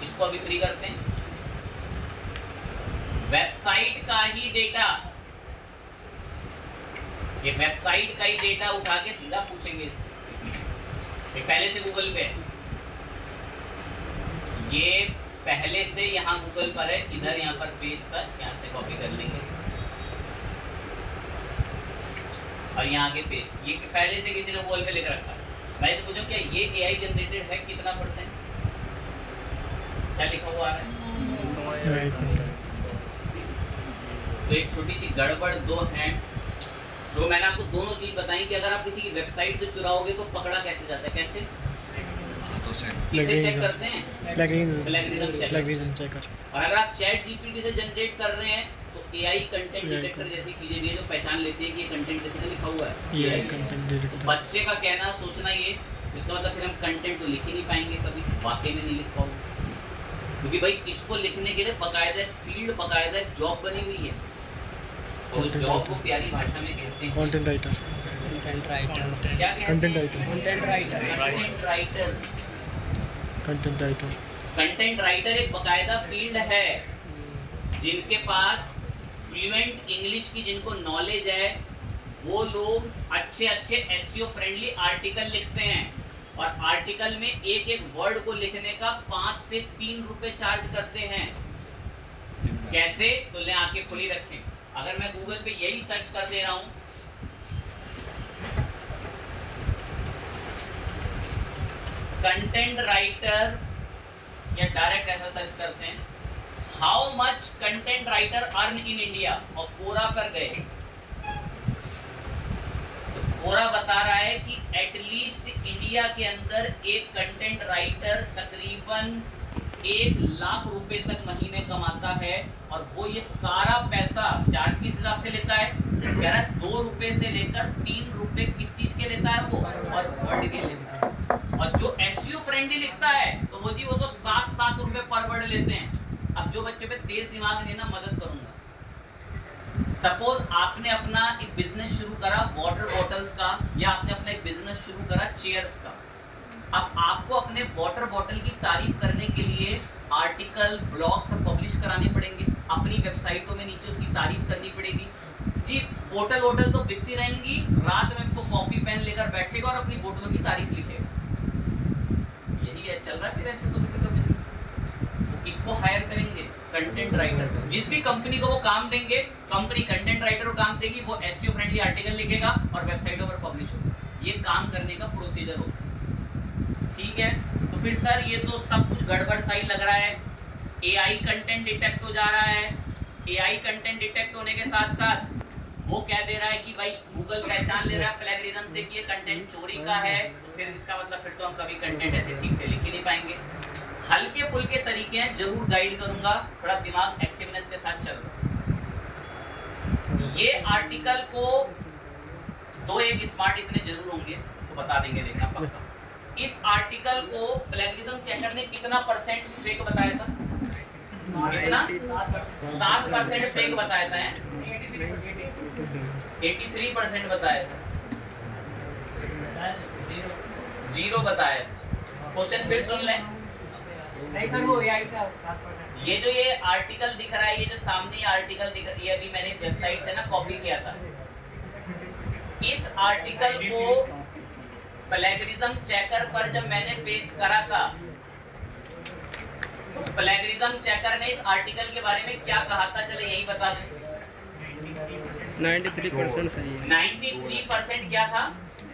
इसको अभी फ्री करते हैं। वेबसाइट का ही डेटा, ये वेबसाइट का ही डेटा उठा के सीधा पूछेंगे इससे, पहले से गूगल पे है, ये पहले से यहाँ गूगल पर है, इधर यहाँ पर पेस्ट था, यहाँ से कॉपी कर लेंगे और यहाँ के पेस्ट, ये पहले से किसी ने गूगल पे लिख रखा है। मैं इसे पूछूं क्या ये एआई जनरेटेड है, कितना %, क्या लिखा हुआ है, तो एक छोटी सी गड़बड़ दो हैं। तो मैंने आपको दोनों चीज बताई कि अगर आप किसी की वेबसाइट से चुराओगे तो पकड़ा कैसे जाता है, कैसे किसे चेक करते हैं, प्लेगरिज्म चेकर। और अगर आप चैट जीपीटी से जनरेट कर रहे हैं तो एआई कंटेंट डिटेक्टर जैसी चीजें भी है जो पहचान लेती है कि ये कंटेंट किसी ने लिखा हुआ है, एआई कंटेंट डिटेक्टर। बच्चे का कहना सोचना ये, इसका मतलब फिर हम कंटेंट तो लिख ही नहीं पाएंगे, कभी वाकई में नहीं लिख पाओगे, क्योंकि भाई इसको लिखने के लिए बकायदा फील्ड, बकायदा जॉब बनी हुई है, और जॉब को प्यारी भाषा में कहते हैं कंटेंट राइटर। क्या कहते हैं, कंटेंट राइटर एक बकायदा फील्ड है जिनके पास फ्लुएंट इंग्लिश की जिनको नॉलेज है वो लोग अच्छे अच्छे एसईओ फ्रेंडली आर्टिकल लिखते हैं और आर्टिकल में एक एक वर्ड को लिखने का 5 से 3 रुपए चार्ज करते हैं। कैसे? तो ले आंखें खुली रखें। अगर मैं गूगल पे यही सर्च कर दे रहा हूं, कंटेंट राइटर, या डायरेक्ट ऐसा सर्च करते हैं how much content writer earn in India, और कोरा पर गए तो कोरा बता रहा है कि एटलीस्ट इंडिया के अंदर एक कंटेंट राइटर तकरीबन 1 लाख रुपए तक महीने कमाता है और वो ये सारा पैसा चार्ज किस हिसाब से लेता है? कह रहा है 2 रुपए से लेकर 3 रुपए किस चीज के लेता है वो, और वर्ड के लेता है। और जो एसईओ फ्रेंडली लिखता है तो वो जी वो तो 7 रुपए पर वर्ड लेते हैं। अब जो बच्चे पे तेज दिमाग नहीं ना, मदद करूंगा। सपोज आपने अपना एक बिजनेस शुरू करा वाटर बॉटल्स का, या आपने अपना एक बिजनेस शुरू करा चेयर्स का। अब आपको अपने वाटर बॉटल की तारीफ करने के लिए आर्टिकल, ब्लॉग्स सब पब्लिश कराने पड़ेंगे, अपनी वेबसाइटों में नीचे उसकी तारीफ करनी पड़ेगी। जी बोतल तो बिकती रहेंगी, रात में उसको कॉपी पेन लेकर बैठेगा और अपनी बोतलों की तारीफ लिखेगा। यही है, चल रहा है फिर ऐसे तो वो किसको हायर करेंगे? Content writer. जिस भी कंपनी को वो काम देंगे, कंपनी कंटेंट राइटर को काम देगी, वो एसईओ फ्रेंडली आर्टिकल लिखेगा और वेबसाइटों पर पब्लिश होगा। ये काम करने का प्रोसीजर होता है। ठीक है, तो फिर सर ये तो सब कुछ गड़बड़ सा ही लग रहा है। एआई कंटेंट डिटेक्ट हो जा रहा है। एआई कंटेंट डिटेक्ट होने के साथ साथ वो कह दे रहा है कि भाई गूगल पहचान ले रहा है प्लेगरिज्म से कि ये कंटेंट चोरी का है, तो फिर इसका मतलब फिर तो हम कभी कंटेंट ऐसे ठीक से लिख ही नहीं पाएंगे। हल्के फुल्के तरीके हैं, जरूर गाइड करूंगा, थोड़ा दिमाग एक्टिवनेस के साथ चल रहा। ये आर्टिकल को 2-1 स्मार्ट इतने जरूर होंगे तो बता देंगे, देखना पक्का। इस आर्टिकल को प्लेगरिज्म चेकर ने कितना परसेंट फेक बताया था? कितना? 7% फेक बताया था, 83% बताया था, 0 बताया। क्वेश्चन फिर सुन लें। नहीं सर, वो एआई का 7%। ये जो ये आर्टिकल दिख रहा है, ये जो सामने आर्टिकल दिख रहा है, ये अभी मैंने इस वेबसाइट से ना कॉपी किया था। इस आर्टिकल को प्लेगरिज्म चेकर पर जब मैंने पेस्ट करा था, तो प्लेगरिज्म चेकर ने इस आर्टिकल के बारे में क्या कहा था, चले यही बता दें। 93% सही है। 93% क्या था?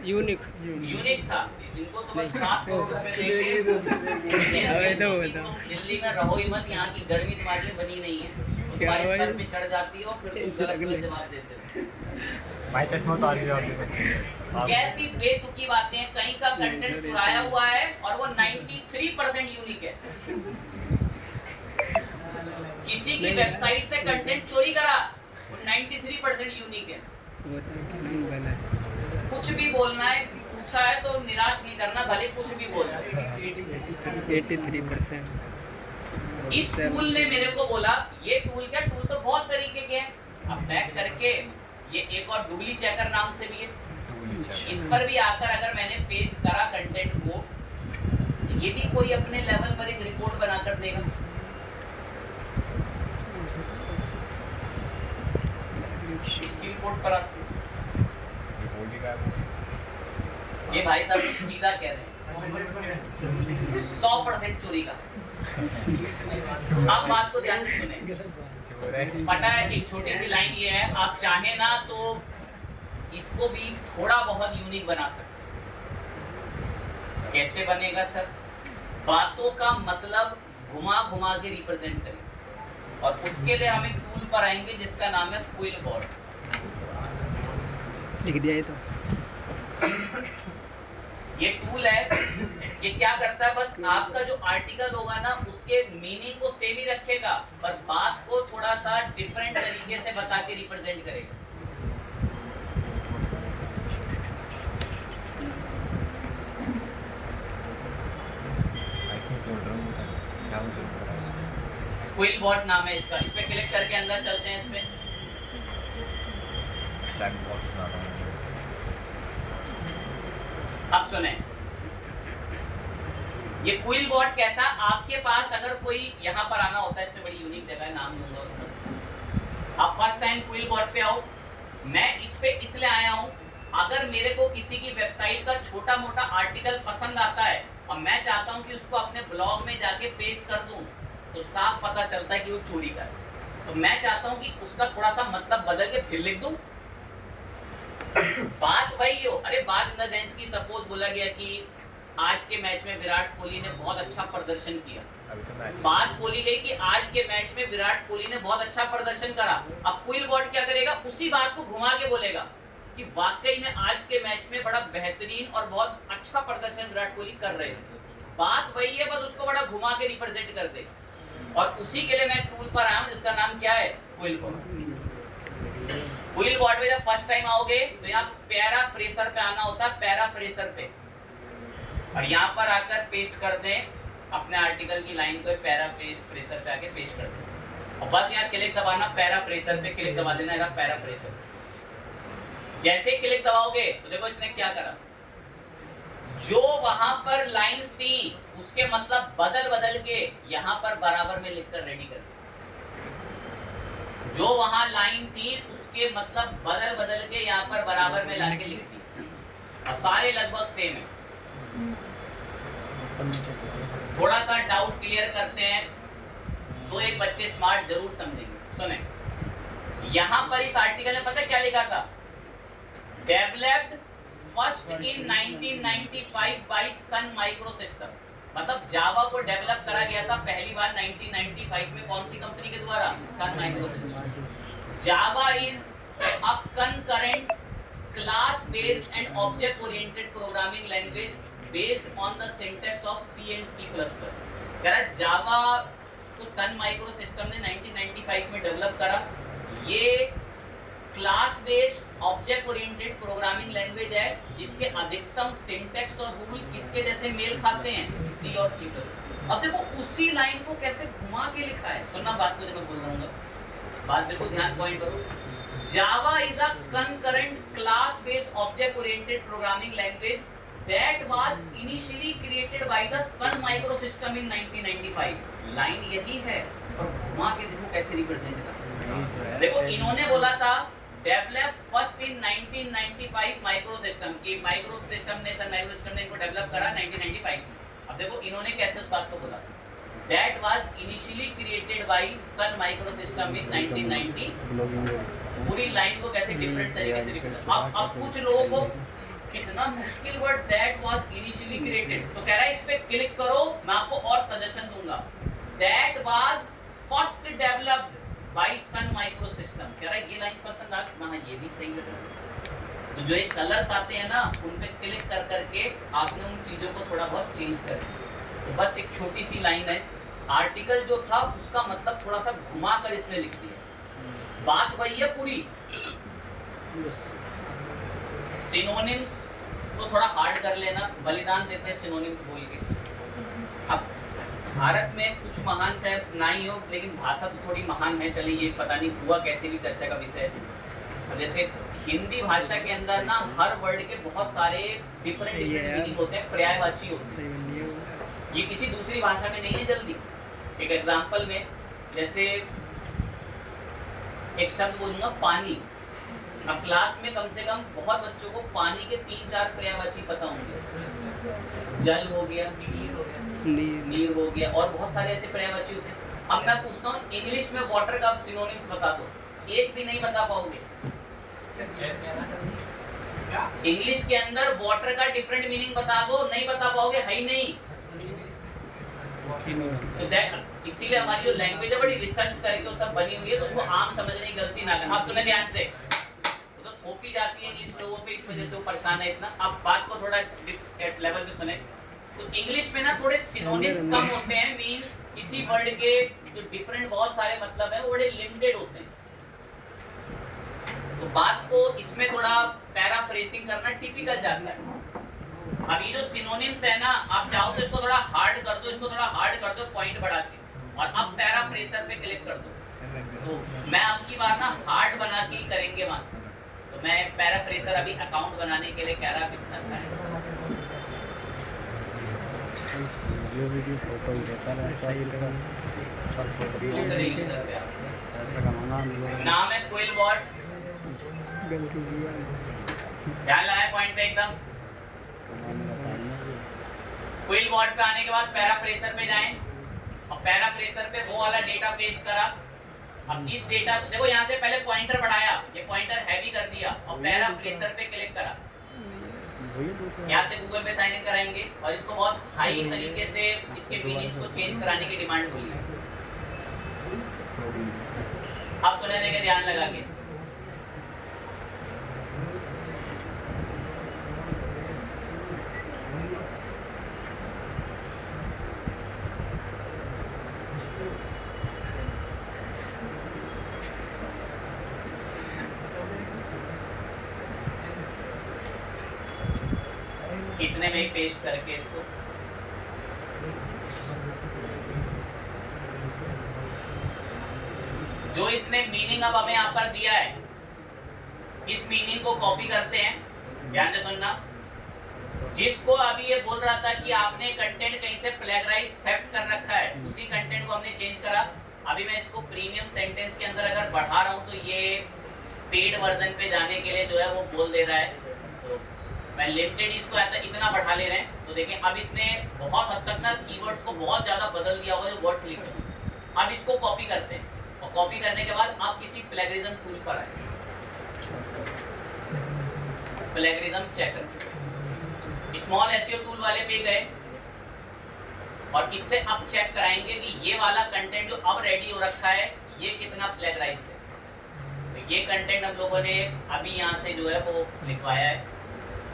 यूनिक था। इनको तो बस 7 करोड़ रुपए देके तुम दिल्ली में रहो ही मत, यहाँ की गर्मी तुम्हारे लिए बनी नहीं है, तो तुम्हारे सर पे चढ़ जाती है और फिर तुम गलत जवाब देते हो। कैसी बेतुकी बातें हैं। कहीं का कंटेंट चुराया हुआ है और वो 93% यूनिक है। किसी की वेबसाइट से कंटेंट चोरी करा, 93% यूनिक है। कुछ भी बोलना है, पूछा है तो निराश नहीं करना, भले कुछ भी बोलना है। 83%। इस टूल ने मेरे को बोला, ये टूल क्या, टूल तो बहुत तरीके के हैं। अब बैक करके ये एक और डुबली चेकर नाम से भी है, इस पर भी आकर अगर मैंने पेस्ट करा कंटेंट को, ये भी कोई अपने लेवल पर एक रिपोर्ट बनाकर देगा। इसकी रिपोर्ट पर ये भाई साहब सीधा कह रहे हैं 100% चोरी का। आप बात को ध्यान से सुने। पता है, एक छोटी सी लाइन ये है, आप चाहे ना तो इसको भी थोड़ा बहुत यूनिक बना सकते हैं। कैसे बनेगा सर? बातों का मतलब घुमा घुमा के रिप्रेजेंट करें, और उसके लिए हम एक टूल पर आएंगे जिसका नाम है क्विलबॉट। लिख दिया ये तो। ये टूल है, ये क्या करता है, बस आपका जो आर्टिकल होगा ना उसके मीनिंग को सेम ही रखेगा, पर बात को थोड़ा सा डिफरेंट तरीके से बता के रिप्रेजेंट करेगा। क्विलबॉट नाम है इसका। इस पे क्लिक करके अंदर चलते हैं। इसमें अब सुने, ये क्विलबॉट कहता है आपके पास अगर कोई यहाँ पर आना होता है, इसमें बड़ी यूनिक जगह है, नाम दूंगा उसका, अब फर्स्ट टाइम क्विल बोर्ड पे आओ, मैं इस पे इसलिए आया हूँ, अगर मेरे को किसी की वेबसाइट का छोटा मोटा आर्टिकल पसंद आता है और मैं चाहता हूँ कि उसको अपने ब्लॉग में जाके पेस्ट कर दूँ, तो साफ पता चलता है कि वो चोरी कर, तो मैं चाहता हूँ कि उसका थोड़ा सा मतलब बदल के फिर लिख दूँ। बात वही हो, अरे बात इन द सेंस की सपोज बोला गया कि आज के मैच में विराट कोहली ने बहुत अच्छा प्रदर्शन किया, बात बोली गई कि आज के मैच में विराट कोहली ने बहुत अच्छा प्रदर्शन करा। अब क्विल बॉट क्या करेगा, उसी बात को घुमा के बोलेगा कि वाकई में आज के मैच में बड़ा बेहतरीन और बहुत अच्छा प्रदर्शन विराट कोहली कर रहे थे। बात वही है, बस उसको बड़ा घुमा के रिप्रेजेंट कर दे। और उसी के लिए मैं टूल पर आया हूँ जिसका नाम क्या है, क्विल बॉट। क्विल बॉट में जब फर्स्ट टाइम आओगे तो यहाँ पैराफ्रेजर पे आना होता है, पैराफ्रेजर पे, और यहाँ पर आकर पेस्ट कर दें अपने आर्टिकल की लाइन को, पैराफ्रेजर पे आके पेस्ट कर दें और बस यहाँ क्लिक दबाना, पैराफ्रेजर पे क्लिक दबा देना है, पैराफ्रेजर। जैसे क्लिक दबाओगे तो देखो इसने क्या करा, जो वहां पर लाइंस थी उसके मतलब बदल बदल के यहाँ पर बराबर में लिखकर रेडी कर दिया। जो वहां लाइन थी उसके मतलब बदल बदल के यहाँ पर बराबर में लाके लिख दी, और सारे लगभग सेम है। थोड़ा सा डाउट क्लियर करते हैं तो एक बच्चे स्मार्ट जरूर समझेंगे। सुने, यहाँ पर इस आर्टिकल में पता क्या लिखा था, developed first in 1995 by Sun Microsystem, मतलब जावा को डेवलप करा गया था पहली बार 1995 में, कौन सी कंपनी के द्वारा, Sun Microsystem. Java is a concurrent class based and object oriented programming language based on the syntax of C and C plus plus. कह रहा है जावा को सन माइक्रोसिस्टम ने 1995 में डेवलप करा। ये class based object oriented programming language है जिसके अधिकतम सिंटैक्स और रूल किसके जैसे मेल खाते हैं, सी और सी प्लस। अब देखो उसी लाइन को कैसे घुमा के लिखा है, सुनना बात को जब मैं बोल रहा हूँ, बात देखो ध्यान पॉइंट करो। Java is a concurrent class based object oriented programming language that was initially created by the Sun Microsystem in 1995। Line यही है और घुमा के देखो कैसे रिप्रेजेंट करता है। देखो इन्होंने बोला था डेवलप फर्स्ट इन 1995 माइक्रोसिस्टम की, माइक्रोसिस्टम ने सन माइक्रोसिस्टम ने इनको डेवलप करा 1995 में। अब देखो इन्होंने कैसे उस बात को बोला, that was initially created by Sun Microsystem in 1990। पूरी लाइन को कैसे डिफरेंट तरीके से रिप्रेजेंट। अब कुछ लोगों को कितना मुश्किल word that was initially created, तो कह रहा है इस पे क्लिक करो, मैं आपको और सजेशन दूंगा। That was first developed by Sun Microsystem, कह रहा है ये लाइन पसंद आ, हाँ ये भी सही लग रहा है। तो जो एक कलर्स आते हैं ना उन पे क्लिक कर करके आपने उन चीज़ों को थोड़ा बहुत चेंज कर दिया। तो बस एक छोटी सी लाइन है, आर्टिकल जो था उसका मतलब थोड़ा सा घुमा कर इसने लिख दिया, बात वही है पूरी। सिनोनिम्स तो थोड़ा हार्ड कर लेना, बलिदान देते हैं सिनोनिम्स बोल के। अब भारत में कुछ महान चाहे ना ही हो लेकिन भाषा तो थोड़ी महान है, चलिए ये पता नहीं हुआ कैसे भी चर्चा का विषय है। जैसे हिंदी भाषा के अंदर ना हर वर्ड के बहुत सारे डिफरेंट मीनिंग होते हैं, पर्यायवाची होते हैं, ये किसी दूसरी भाषा में नहीं है जल्दी। एक एग्जांपल में जैसे एक शब्द बोलूँगा पानी, अब क्लास में कम से कम बहुत बच्चों को पानी के 3-4 पर्यायवाची पता होंगे, जल हो गया, नीर हो गया, और बहुत सारे ऐसे पर्यायवाची होते हैं। अब मैं पूछता हूँ इंग्लिश में वाटर का सिनोनिम्स बता दो, एक भी नहीं बता पाओगे। इंग्लिश के अंदर वाटर का डिफरेंट मीनिंग बता दो, नहीं बता पाओगे, है ही नहीं। तो इसीलिए हमारी जो लैंग्वेज है बड़ी रिसर्च करके वो सब बनी हुई है, तो उसको आम समझने की गलती ना करना। आप सुने ध्यान से, तो थोपी जाती है इंग्लिश लोगों पे, इस वजह से वो परेशान है इतना। अब बात को थोड़ा लेवल पे सुने, तो इंग्लिश में ना थोड़े सिनोनिम्स कम होते हैं, मींस किसी वर्ड के जो डिफरेंट बहुत सारे मतलब है वो बड़े लिमिटेड होते हैं। तो बात को इसमें थोड़ा पैराफ्रेजिंग करना टिपिकल जाता है। अब ये जो सिनोनिम्स है ना, आप चाहो तो इसको थोड़ा हार्ड कर दो, इसको थोड़ा हार्ड कर दो पॉइंट बढ़ा के, और अब पैराफ्रेजर पे क्लिक कर दो। तो मैं आपकी बात ना हार्ड बना के ही करेंगे वहां से, तो मैं पैराफ्रेजर अभी अकाउंट बनाने के लिए कह रहा कितना वीडियो फोटो देता रहता है, ऐसा कमाना हम लोग नाम है क्विल बॉट। गलती किया ध्यान लगाए पॉइंट पे एकदम। कमाने का टाइम है क्विल बॉट पे आने के बाद पैराफ्रेजर पे जाएं और पैराफ्रेजर पे वो वाला डेटा पेस्ट करा। अब इस डेटा देखो यहाँ से पहले पॉइंटर बढ़ाया, ये पॉइंटर हैवी कर दिया और पैराफ्रेजर पे क्लिक करा। यहाँ से गूगल पे साइन इन कराएंगे और इसको बहुत हाई तरीके से इसके मीनिंग्स को चेंज कराने की डिमांड बोली है। अब सुनने देंगे ध्यान लगा के। कितने में पेस्ट करके इसको जो इसने मीनिंग अब हमें यहाँ पर दिया है, इस मीनिंग को कॉपी करते हैं। ध्यान से सुनना। जिसको अभी ये बोल रहा था कि आपने कंटेंट कहीं से प्लेगराइज थेफ्ट कर रखा है, उसी कंटेंट को हमने चेंज करा। अभी मैं इसको प्रीमियम सेंटेंस के अंदर अगर बढ़ा रहा हूँ तो ये पेड वर्जन पे जाने के लिए जो है वो बोल दे रहा है। तो मैं लिमिटेड इसको इतना बढ़ा ले रहे हैं। तो देखें अब इसने बहुत हद तक ना कीवर्ड्स को बहुत ज़्यादा बदल दिया हुआ है, जो वर्ड्स लिखे हैं। अब इसको कॉपी करते हैं और कॉपी करने के बाद आप किसी प्लेगरिज्म टूल पर आए, plagiarism checker, small SEO tool वाले पे गए और इससे अब चेक कराएंगे कि ये वाला कंटेंट जो अब रेडी हो रखा है ये कितना प्लेगराइज है। तो ये कंटेंट हम लोगों ने अभी यहाँ से जो है वो लिखवाया है,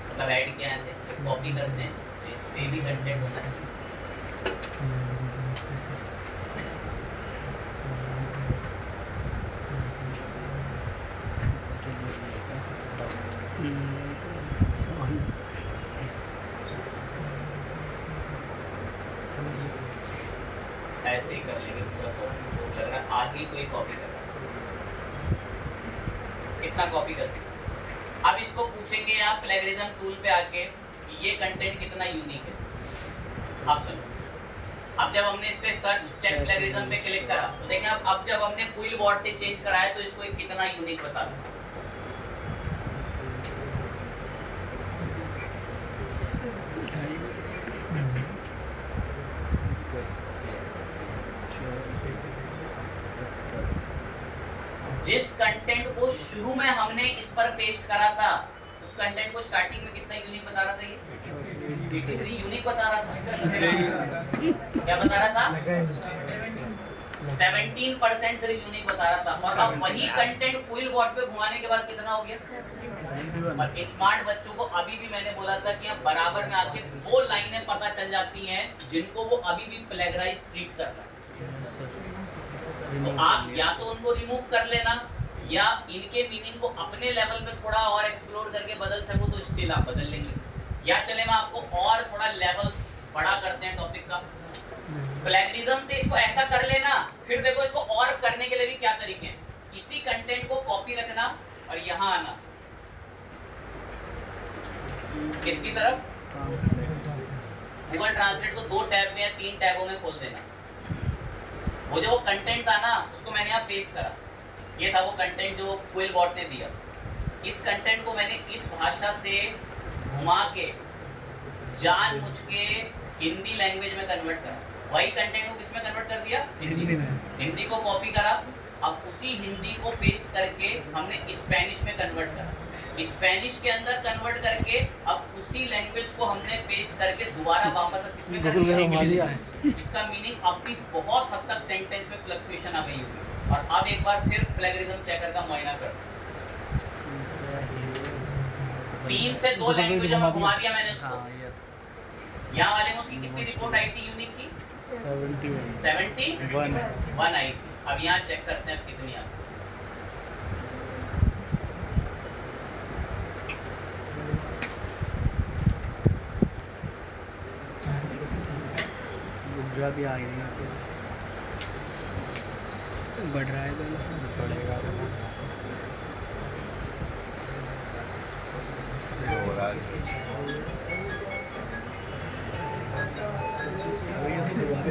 मतलब ऐड किया है। कॉपी करते हैं तो इससे भी कंटेंट होता है। ऐसे ही कर लेंगे पूरा। लग रहा है आज ही कोई कॉपी कर रहा है। कितना कॉपी करते हैं। अब इसको पूछेंगे आप प्लेगरिज्म टूल पे आके कि ये कंटेंट कितना यूनिक है। अब सुनो, अब जब हमने इस पे सर्च चेक प्लेगरिज्म पे क्लिक करा तो देखें अब जब हमने क्विल बॉट से चेंज कराया तो इसको कितना यूनिक बता रहा है। जिस कंटेंट को शुरू में हमने इस पर पेस्ट करा था उस कंटेंट को स्टार्टिंग में कितना यूनिक बता रहा था। ये 83 यूनिक बता रहा था। क्या बता रहा था? 17% सिर्फ यूनिक बता रहा था। और अब वही कंटेंट क्विल बॉट पे घुमाने के बाद कितना हो गया? और स्मार्ट बच्चों को अभी भी मैंने बोला था कि अब बराबर में आके वो लाइनें पता चल जाती हैं जिनको वो अभी भी प्लेगराइज ट्रीट कर रहा है। तो आप या तो उनको रिमूव कर लेना या इनके मीनिंग को अपने लेवल पे थोड़ा और एक्सप्लोर करके बदल सको तो स्टिल आप बदल लेंगे। या चले मैं आपको और थोड़ा लेवल बड़ा करते हैं टॉपिक का। प्लेगरिज्म से इसको ऐसा कर लेना, फिर देखो इसको और करने के लिए भी क्या तरीके हैं। इसी कंटेंट को कॉपी रखना और यहाँ आना किसकी तरफ? गूगल ट्रांसलेट को 2 टैब में या 3 टैबों में खोल देना। वो जो कंटेंट था ना उसको मैंने यहाँ पेस्ट करा। ये था वो कंटेंट जो क्विल बॉट ने दिया। इस कंटेंट को मैंने इस भाषा से घुमा के जानबूझ के हिंदी लैंग्वेज में कन्वर्ट करा। वही कंटेंट को किस में कन्वर्ट कर दिया? हिंदी में। हिंदी को कॉपी करा, अब उसी हिंदी को पेस्ट करके हमने स्पेनिश में कन्वर्ट करा। स्पेनिश के अंदर कन्वर्ट करके अब उसी लैंग्वेज को हमने पेस्ट करके दोबारा वापस अब किसमें कर दिया? इसका मीनिंग अब भी बहुत हद तक सेंटेंस में फ्लक्चुएशन आ गई होगी। और अब एक बार फिर प्लेगरिज्म चेकर का मुआयना कर 3 से 2 लैंग्वेज में घुमा दिया मैंने उसको। यहाँ वाले में उसकी कितनी रिपोर्ट आई थी यूनिक की? 71 आई थी। अब यहाँ चेक करते हैं कितनी आई। भी आ गई बढ़ रहा है बढ़ेगा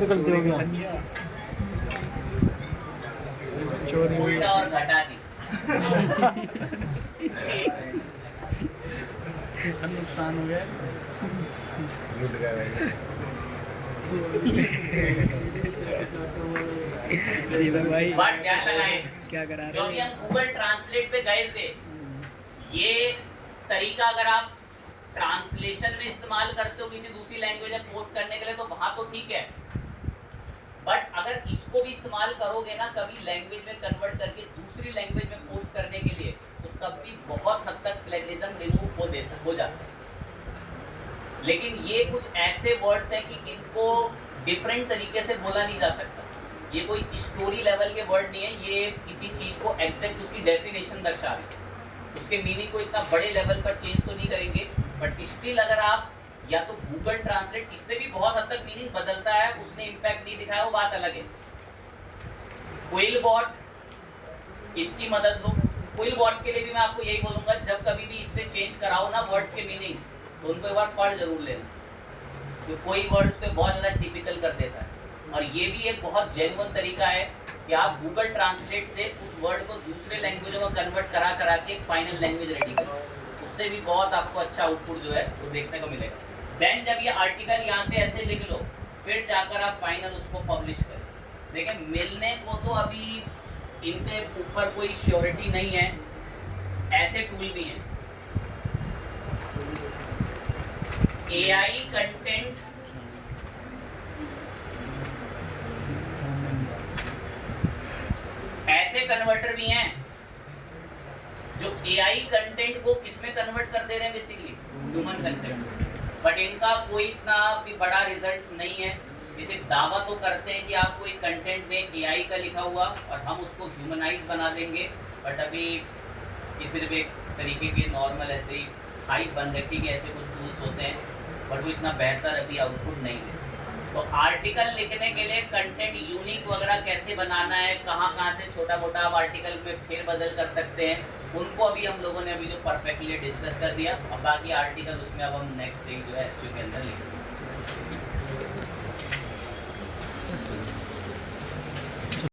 गलती हो गया। उल्टा और घटा दी। सब नुकसान हो गया। लूट गया भाई। भाई बट ध्यान लगाएं, क्या करा जो रहे भी हम गूगल ट्रांसलेट पे गए थे, ये तरीका अगर आप ट्रांसलेशन में इस्तेमाल करते हो किसी दूसरी लैंग्वेज में पोस्ट करने के लिए तो वहां तो ठीक है, बट अगर इसको भी इस्तेमाल करोगे ना कभी लैंग्वेज में कन्वर्ट करके दूसरी लैंग्वेज में पोस्ट करने के लिए, तो तब भी बहुत हद तक प्लेगरिज्म रिमूव हो जाता है। लेकिन ये कुछ ऐसे वर्ड्स हैं कि इनको डिफरेंट तरीके से बोला नहीं जा सकता। ये कोई स्टोरी लेवल के वर्ड नहीं है, ये किसी चीज़ को एग्जैक्ट उसकी डेफिनेशन दर्शा रहे हैं। उसके मीनिंग को इतना बड़े लेवल पर चेंज तो नहीं करेंगे, बट स्टिल अगर आप या तो गूगल ट्रांसलेट, इससे भी बहुत हद तक मीनिंग बदलता है, उसने इम्पैक्ट नहीं दिखाया, वो बात अलग है। क्विल बॉट, इसकी मदद लो। क्विल बॉट के लिए भी मैं आपको यही बोलूँगा, जब कभी भी इससे चेंज कराओ ना वर्ड्स के मीनिंग, तो उनको एक बार पढ़ जरूर लेना, तो कोई वर्ड उसको बहुत ज़्यादा टिपिकल कर देता है। और ये भी एक बहुत जेन्युइन तरीका है कि आप गूगल ट्रांसलेट से उस वर्ड को दूसरे लैंग्वेजों में कन्वर्ट करा के एक फाइनल लैंग्वेज रेडी करें, उससे भी बहुत आपको अच्छा आउटपुट जो है वो देखने को मिलेगा। देन जब ये आर्टिकल यहाँ से ऐसे लिख लो, फिर जाकर आप फाइनल उसको पब्लिश करें। देखिए मिलने को तो अभी इनके ऊपर कोई श्योरिटी नहीं है, ऐसे टूल भी हैं। AI कंटेंट ऐसे कन्वर्टर भी हैं जो AI कंटेंट को किसमें कन्वर्ट कर दे रहे हैं, बेसिकली ह्यूमन कंटेंट, बट इनका कोई इतना भी बड़ा रिजल्ट्स नहीं है। जैसे दावा तो करते हैं कि आपको एक कंटेंट में AI का लिखा हुआ और हम उसको ह्यूमनाइज बना देंगे, बट अभी ये सिर्फ एक तरीके के नॉर्मल ऐसे ही हाइप बन रखी कि ऐसे कुछ टूल्स होते हैं, बट वो इतना बेहतर अभी आउटपुट नहीं है। तो आर्टिकल लिखने के लिए कंटेंट यूनिक वगैरह कैसे बनाना है, कहाँ से छोटा मोटा आप आर्टिकल में फेर बदल कर सकते हैं, उनको अभी हम लोगों ने अभी जो परफेक्टली डिस्कस कर दिया। अब बाकी आर्टिकल उसमें अब हम नेक्स्ट से जो है SEO के अंदर लिखेंगे।